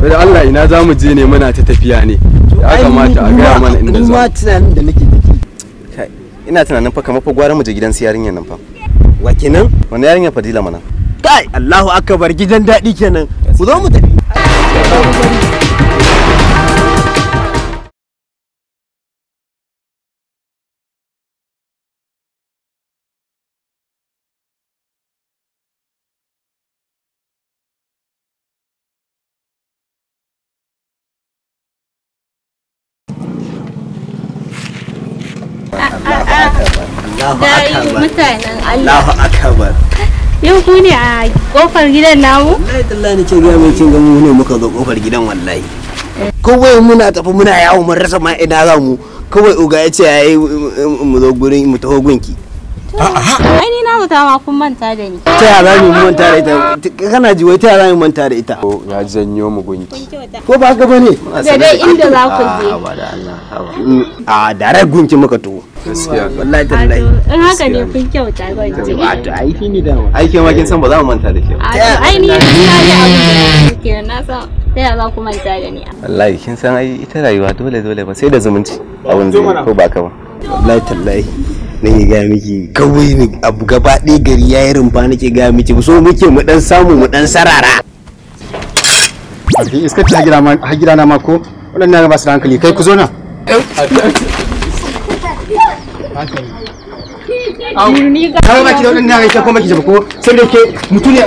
da Allah ina za mu je ne muna ta tafiya ne. Ya kamata a gaya mana inda za. Kuma tunanin da nake kai ina tunanin fa kamar fa gwara mu je gidan su yarinyar nan fa. wa kenan Wani yarinya Fadila mana? kai Allahu akbar gidan daɗi kenan ku zo mu tafi mutanen Allahu akbar yau ku ne a kofar gidan namu? wallahi tallahi nake ga mai kin ga mu ne muka zo kofar gidan wallahi kawai muna tafi muna yawo mun rasa ma ina za mu kawai uga ya ce yayi mu zo gurin mu taho gunki ai ni na mutu ma kun manta da ni. ta ya za mu manta da ita kana ji wai ta ya za mu manta da ita Ya janyo mu gunki. ko ba haka bane Da dai inda za ku je. a dare gunki muka to Gaskiya. wallahi tallahi In haka ne kun kyauta zan ce. to ai shi ne da Aikin ma kin san ba za mu manta da ke ba. Ai ni na ji abin da kuke na san ta ya za ku manta da ni. Wallahi kin san ai ita rayuwa dole ba sai da zumunci. Abin zai ko ba ka ba. wallahi tallahi nake ga miki kawai ni abu gaba ɗaya gari yayi rumfa nake ga miki so muke mu dan samu mu dan sarara Abi iska ta gida na ma ko wadannan ba su da hankali kai ku zo na Ni ga kawai baki da wadannan hankali ko baki jaba ko sai da ke mutune